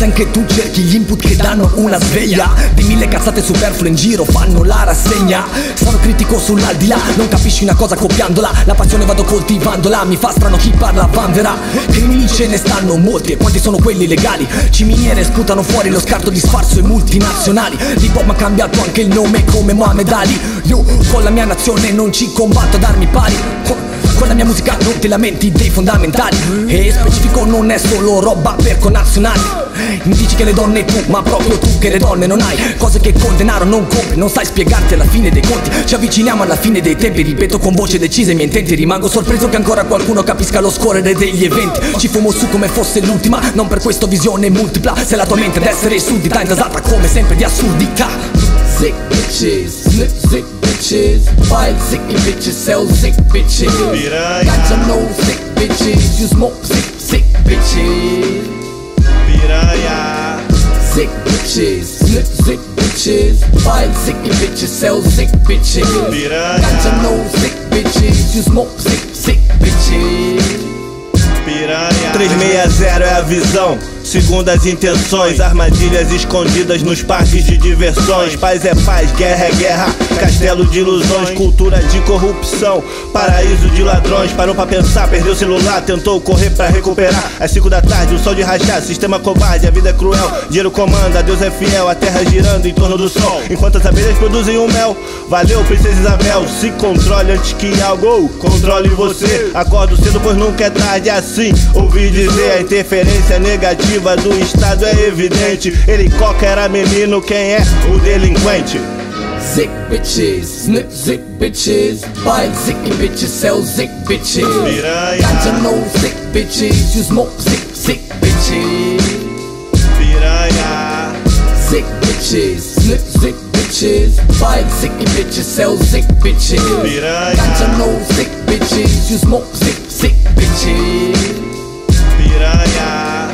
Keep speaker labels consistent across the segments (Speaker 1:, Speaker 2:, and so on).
Speaker 1: anche tu cerchi gli input che danno una sveglia di mille cazzate superflue in giro, fanno la rassegna. Sono critico sull'aldilà, non capisci una cosa copiandola. La passione vado coltivandola, mi fa strano chi parla vanverà. Crimini ce ne stanno molti, e quanti sono quelli legali? Ciminiere sputano fuori lo scarto di sfarzo e multinazionali. L'hip hop ha cambiato anche il nome come Muhammad Ali. Io con la mia nazione non ci combatto ad armi pari, con la mia musica non ti lamenti dei fondamentali. E specifico non è solo roba per connazionali. Mi dici che le donne tu, ma proprio tu che le donne non hai. Cose che col denaro non compri, non sai spiegarti alla fine dei conti. Ci avviciniamo alla fine dei tempi, ripeto con voce decisa i miei intenti. Rimango sorpreso che ancora qualcuno capisca lo scorrere degli eventi. Ci fumo su come fosse l'ultima, non per questo visione multipla. Se la tua mente ad essere suddita, intasata come sempre di assurdità. Sick bitches, slip sick bitches, buy sick bitches, sell sick bitches. Ganja know sick bitches, you smoke sick bitches. Piranha. Sick bitches, slip sick bitches, buy sick bitches, sell sick bitches. Ganja know sick bitches, you smoke sick bitches. Piranha.
Speaker 2: 360 é a visão, segundo as intenções, armadilhas escondidas nos parques de diversões. Paz é paz, guerra é guerra, castelo de ilusões, cultura de corrupção, paraíso de ladrões. Parou pra pensar, perdeu o celular, tentou correr pra recuperar. Às 5 da tarde, o sol de rachar, sistema covarde, a vida é cruel. Dinheiro comanda, Deus é fiel, a terra girando em torno do sol, enquanto as abelhas produzem o mel. Valeu, princesa Isabel, se controle antes que algo controle você. Acordo cedo, pois nunca é tarde assim. Ouvi dizer, a interferência negativa do Estado é evidente. Ele coca era menino, quem é o delinquente?
Speaker 1: Sick bitches, snip sick bitches, buy sick bitches, sell sick bitches. Ganja know sick bitches, you smoke sick bitches.
Speaker 2: Piranha.
Speaker 1: Sick bitches, snip sick bitches, buy sick bitches, sell sick bitches. Ganja know sick bitches, you smoke sick bitches. Piranha.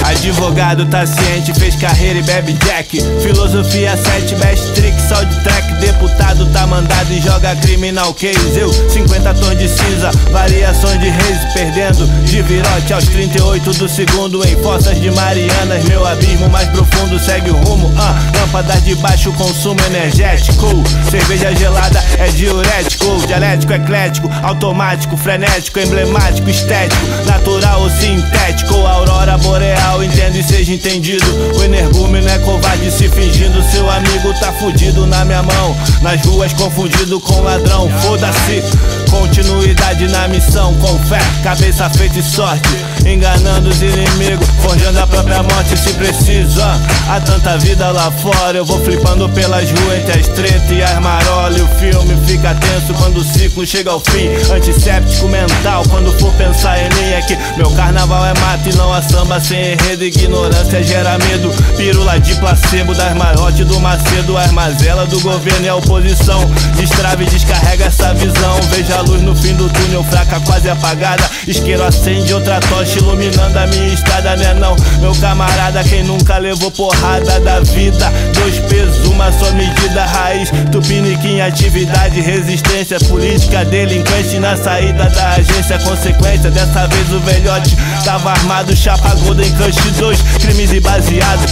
Speaker 2: Advogado tá ciente, fez carreira e bebe jack. Filosofia 7, best trick, soundtrack. Deputado tá mandado e joga criminal case. Eu, 50 tons de cinza, variações de race. Perdendo de virote aos 38 do segundo. Em fossas de Marianas, meu abismo mais profundo segue o rumo. Lâmpadas de baixo consumo energético. Cerveja gelada é diurético. Dialético, eclético, automático, frenético, emblemático, estético, natural ou sintético. Aurora boreal, entenda e seja entendido. O energúmeno é covarde se fingindo. Seu amigo tá fudido na minha mão, nas ruas confundido com ladrão. Foda-se, continuidade na missão. Com fé, cabeça feita e sorte, enganando os inimigos, forjando a própria morte se preciso. Há tanta vida lá fora, eu vou flipando pelas ruas entre as treta e as marolas. E o filme fica tenso quando o ciclo chega ao fim. Antisséptico mental quando for pensar em mim. É que meu carnaval é mato e não há samba sem enredo. Ignorância gera medo, pílula de placebo das marotes do Macedo. As mazelas do governo e a oposição, destrave e descarrega essa visão. Veja a luz no fim do túnel, fraca quase apagada. Isqueiro acende outra tocha iluminando a minha estrada, né não? Meu camarada, quem nunca levou porrada da vida? 2 pesos, uma só medida, raiz tupiniquim, atividade, resistência, política, delinquente na saída da agência. Consequência, dessa vez o velhote tava armado, chapa Golden Kush 2, crimes e baseados.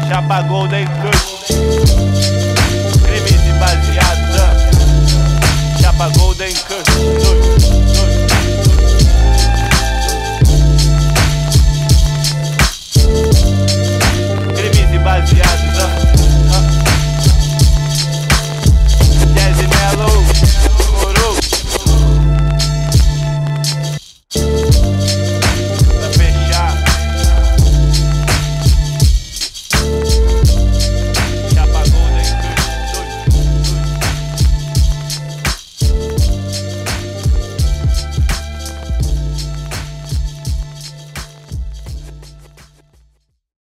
Speaker 2: Chapa Golden Kush, crimes e baseados. Chapa Golden Kush.